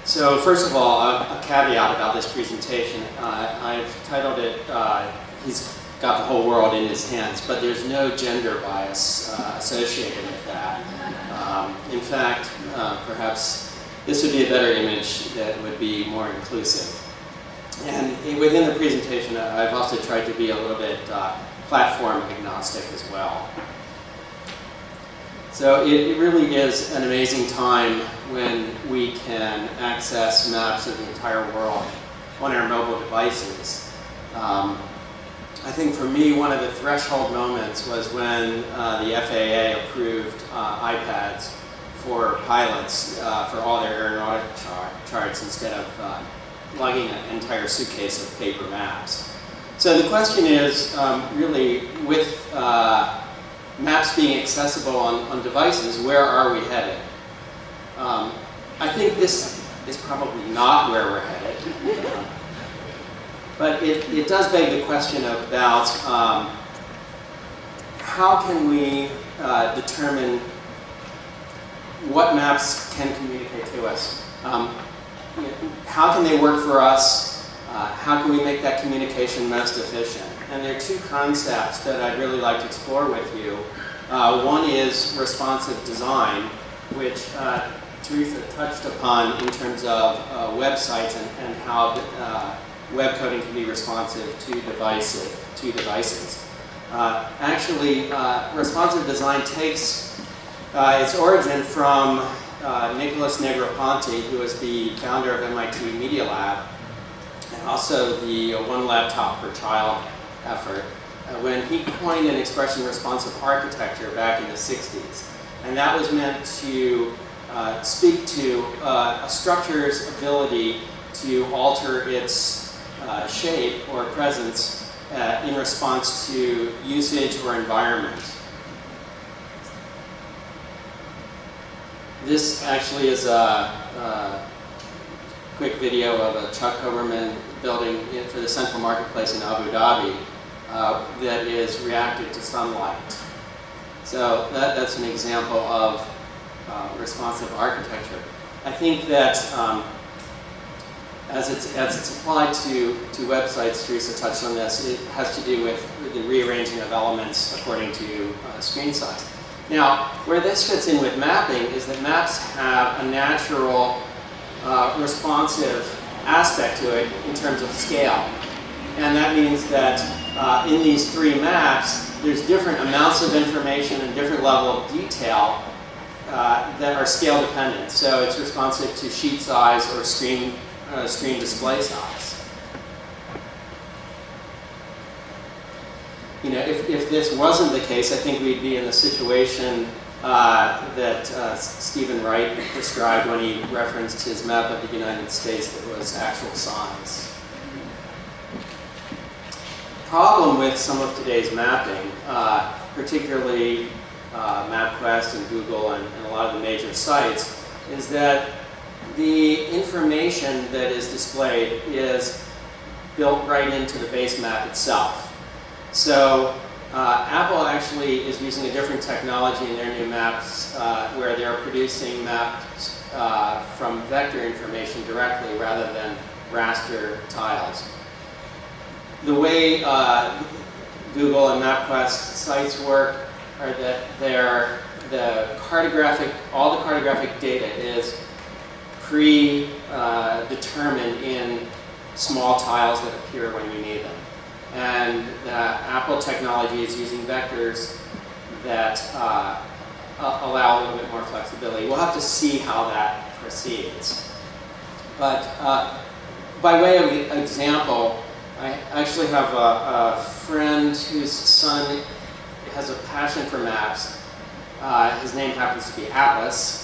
So first of all, a caveat about this presentation. I've titled it, He's Got the Whole World in His Hands, but there's no gender bias associated with that. In fact, perhaps this would be a better image that would be more inclusive. And within the presentation, I've also tried to be a little bit platform agnostic as well. So it really is an amazing time when we can access maps of the entire world on our mobile devices. I think for me, one of the threshold moments was when the FAA approved iPads for pilots for all their aeronautic charts instead of lugging an entire suitcase of paper maps. So the question is, really, with maps being accessible on devices, where are we headed? I think this is probably not where we're headed. But it does beg the question about how can we determine what maps can communicate to us? How can they work for us? How can we make that communication most efficient? And there are two concepts that I'd really like to explore with you. One is responsive design, which Teresa touched upon in terms of websites and how web coding can be responsive to devices. Actually, responsive design takes its origin from Nicholas Negroponte, who was the founder of MIT Media Lab, and also the One Laptop Per Child effort, when he coined an expression responsive architecture back in the 60s. And that was meant to speak to a structure's ability to alter its shape or presence in response to usage or environment. This actually is a quick video of a Chuck Hoberman building for the Central Marketplace in Abu Dhabi that is reactive to sunlight. So that's an example of responsive architecture. I think that as it's applied to websites, Teresa touched on this, it has to do with the rearranging of elements according to screen size. Now, where this fits in with mapping is that maps have a natural responsive aspect to it in terms of scale. And that means that in these three maps, there's different amounts of information and different level of detail that are scale dependent. So it's responsive to sheet size or screen display size. You know, if this wasn't the case, I think we'd be in the situation that Stephen Wright described when he referenced his map of the United States that was actual size. Problem with some of today's mapping, particularly MapQuest and Google and a lot of the major sites, is that the information that is displayed is built right into the base map itself. So Apple actually is using a different technology in their new maps where they're producing maps from vector information directly rather than raster tiles. The way Google and MapQuest sites work are that all the cartographic data is predetermined in small tiles that appear when you need them. And Apple technology is using vectors that allow a little bit more flexibility. We'll have to see how that proceeds. But by way of example, I actually have a friend whose son has a passion for maps. His name happens to be Atlas.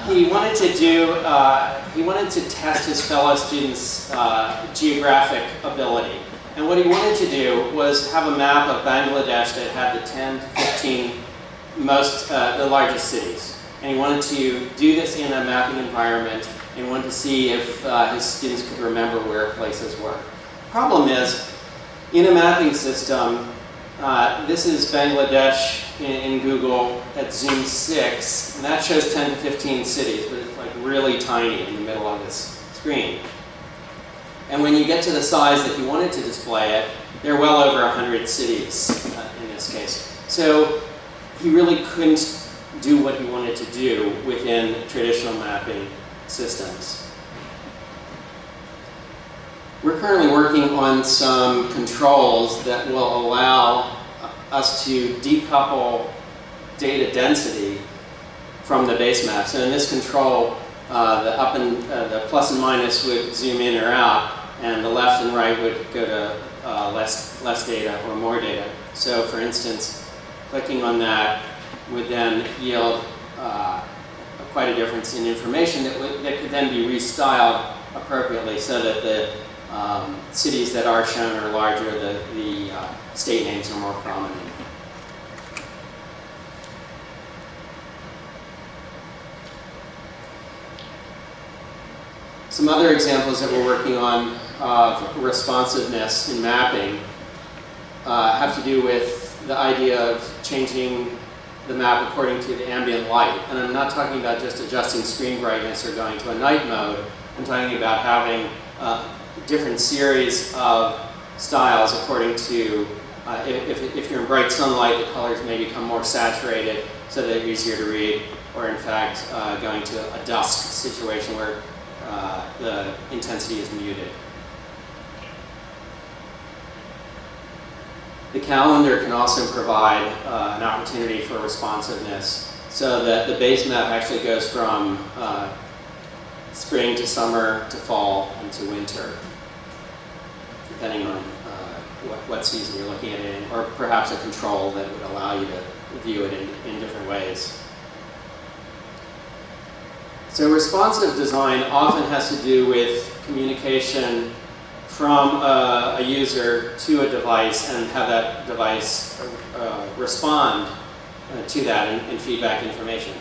He wanted to test his fellow students' geographic ability. And what he wanted to do was have a map of Bangladesh that had the 10 to 15 the largest cities. And he wanted to do this in a mapping environment and wanted to see if his students could remember where places were. Problem is, in a mapping system, This is Bangladesh in Google at zoom 6, and that shows 10 to 15 cities, but it's like really tiny in the middle of this screen. And when you get to the size that you wanted to display it, there are well over 100 cities in this case. So he really couldn't do what he wanted to do within traditional mapping systems. We're currently working on some controls that will allow us to decouple data density from the base map. So in this control, the plus and minus would zoom in or out, and the left and right would go to less data or more data. So for instance, clicking on that would then yield quite a difference in information that could then be restyled appropriately so that the cities that are shown are larger, the state names are more prominent. Some other examples that we're working on of responsiveness in mapping have to do with the idea of changing the map according to the ambient light. And I'm not talking about just adjusting screen brightness or going to a night mode. I'm talking about having different series of styles according to, if you're in bright sunlight, the colors may become more saturated so they're easier to read, or in fact, going to a dusk situation where the intensity is muted. The calendar can also provide an opportunity for responsiveness so that the base map actually goes from spring to summer to fall and to winter, depending on what season you're looking at it in, or perhaps a control that would allow you to view it in different ways. So responsive design often has to do with communication from a user to a device and have that device respond to that and feedback information.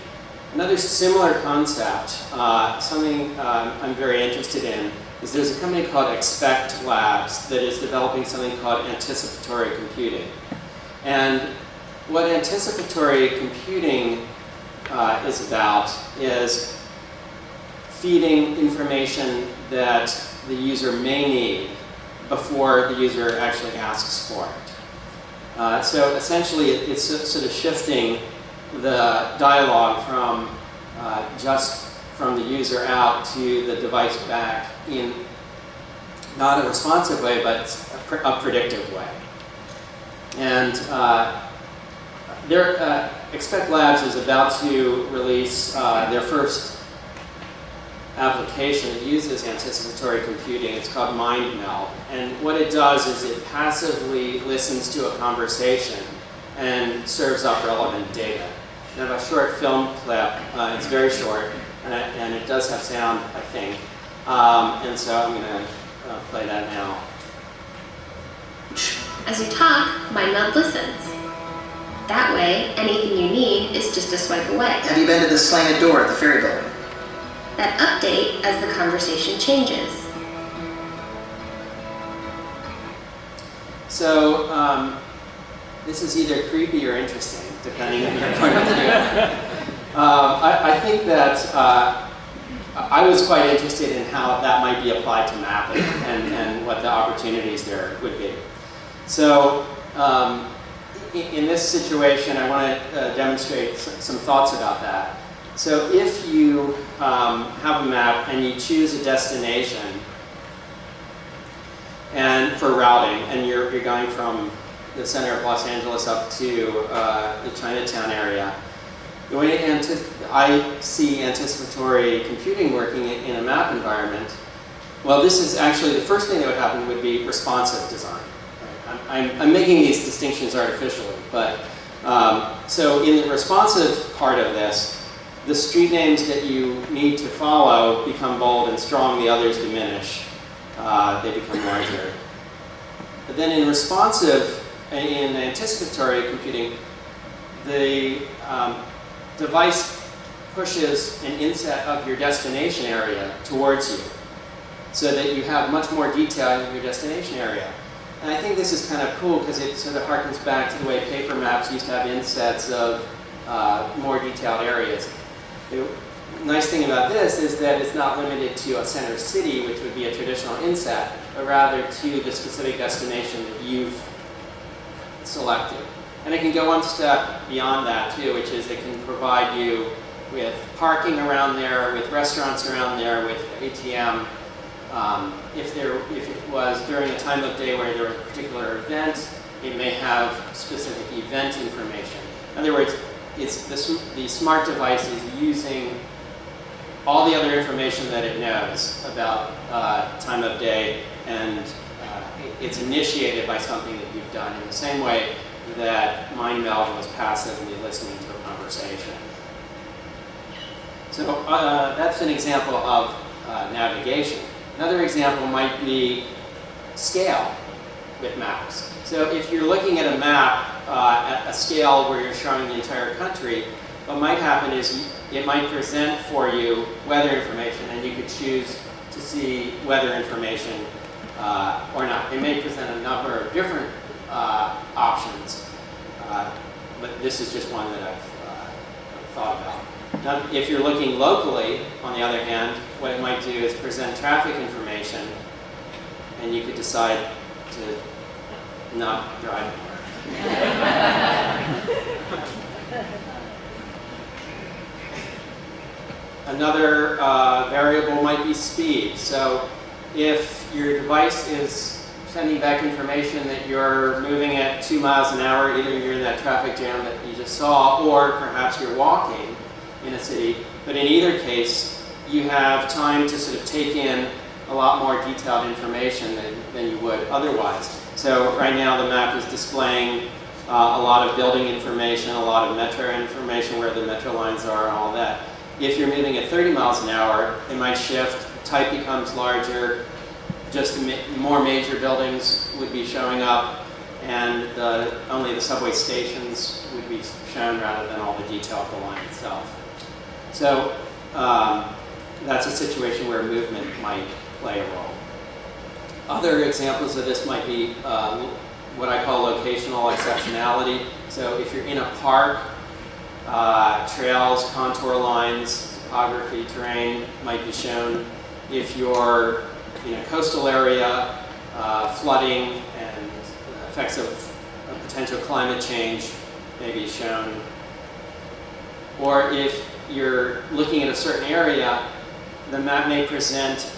Another similar concept, something I'm very interested in, is there's a company called Expect Labs that is developing something called anticipatory computing. And what anticipatory computing is about is feeding information that the user may need before the user actually asks for it. So essentially, it's sort of shifting the dialogue from just from the user out to the device back in not a responsive way, but a predictive way. And Expect Labs is about to release their first application that uses anticipatory computing. It's called MindMeld. And what it does is it passively listens to a conversation and serves up relevant data. I have a short film clip. It's very short, and it does have sound, I think. And so I'm going to play that now. As you talk, MindMeld listens. That way, anything you need is just a swipe away. Have you been to the slanted door at the ferry building? That update as the conversation changes. So this is either creepy or interesting, depending on your point of view. I think that I was quite interested in how that might be applied to mapping and what the opportunities there would be. So in this situation, I want to demonstrate some thoughts about that. So if you have a map and you choose a destination and for routing, and you're going from the center of Los Angeles up to the Chinatown area, the way I see anticipatory computing working in a map environment, well, this is actually the first thing that would happen would be responsive design. I'm making these distinctions artificially, but so in the responsive part of this, the street names that you need to follow become bold and strong, the others diminish. They become larger. But then in responsive, in anticipatory computing, the device pushes an inset of your destination area towards you so that you have much more detail in your destination area. And I think this is kind of cool because it sort of harkens back to the way paper maps used to have insets of more detailed areas. The nice thing about this is that it's not limited to a center city, which would be a traditional inset, but rather to the specific destination that you've selected. And it can go one step beyond that too, which is it can provide you with parking around there, with restaurants around there, with ATM. If it was during a time of day where there was a particular event, it may have specific event information. In other words, it's the smart device is using all the other information that it knows about time of day, and it's initiated by something that you've done in the same way that MindMeld was passively listening to a conversation. So that's an example of navigation. Another example might be scale with maps. So if you're looking at a map at a scale where you're showing the entire country, what might happen is it might present for you weather information, and you could choose to see weather information or not. It may present a number of different options, but this is just one that I've thought about. Now, if you're looking locally, on the other hand, what it might do is present traffic information, and you could decide to not drive Another variable might be speed. So if your device is sending back information that you're moving at 2 miles an hour, either you're in that traffic jam that you just saw, or perhaps you're walking in a city, but in either case, you have time to sort of take in a lot more detailed information than you would otherwise. So right now the map is displaying a lot of building information, a lot of metro information, where the metro lines are and all that. If you're moving at 30 miles an hour, it might shift, type becomes larger, just more major buildings would be showing up, and only the subway stations would be shown rather than all the detail of the line itself. So that's a situation where movement might play a role. Other examples of this might be what I call locational exceptionality. So if you're in a park, trails, contour lines, topography, terrain might be shown. If you're in a coastal area, flooding and effects of potential climate change may be shown. Or if you're looking at a certain area, the map may present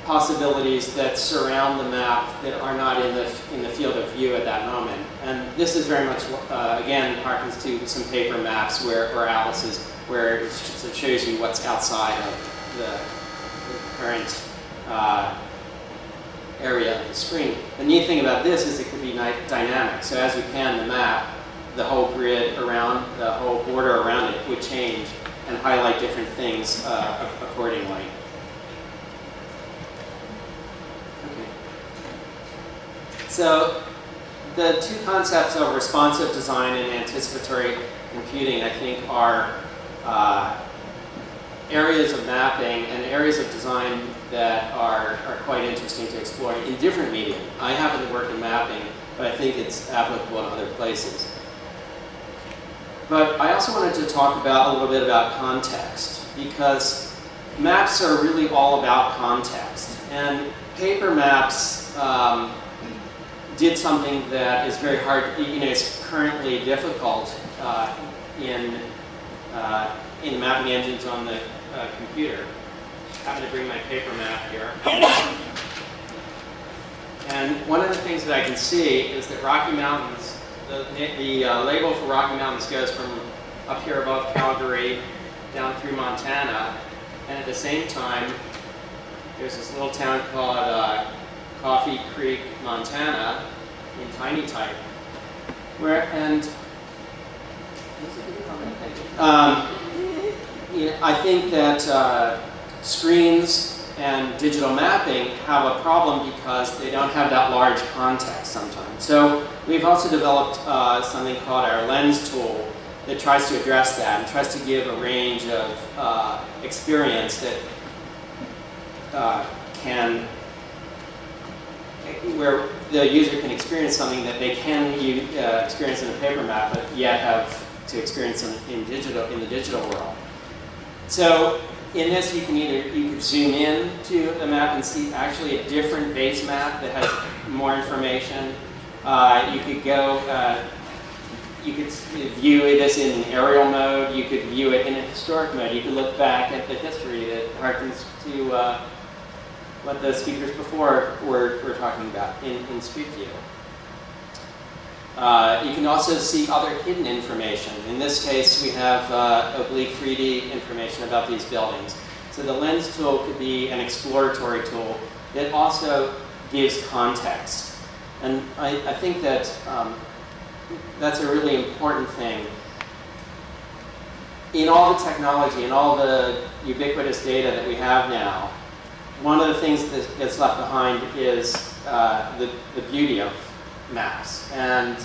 possibilities that surround the map that are not in the field of view at that moment. And this is very much, again, harkens to some paper maps or atlases where it shows you what's outside of the current area of the screen. The neat thing about this is it could be dynamic. So as we pan the map, the whole grid around, the whole border around it would change and highlight different things accordingly. So the two concepts of responsive design and anticipatory computing, I think, are areas of mapping and areas of design that are quite interesting to explore in different media. I happen to work in mapping, but I think it's applicable in other places. But I also wanted to talk a little bit about context, because maps are really all about context. And paper maps did something that is very hard, it's currently difficult in mapping engines on the computer. I happen to bring my paper map here. And one of the things that I can see is that Rocky Mountains, the label for Rocky Mountains goes from up here above Calgary down through Montana, and at the same time, there's this little town called Coffee Creek, Montana, in tiny type. I think that screens and digital mapping have a problem because they don't have that large context sometimes. So we've also developed something called our lens tool that tries to address that and tries to give a range of experience that can where the user can experience something that they can experience in a paper map, but yet have to experience in the digital world. So in this, you can zoom in to the map and see actually a different base map that has more information. You could go, you could view this in aerial mode. You could view it in a historic mode. You could look back at the history that harkens to what the speakers before were talking about in Street View. You can also see other hidden information. In this case, we have oblique 3D information about these buildings. So the lens tool could be an exploratory tool that also gives context. And I think that that's a really important thing. In all the technology and all the ubiquitous data that we have now, one of the things that gets left behind is the beauty of maps. And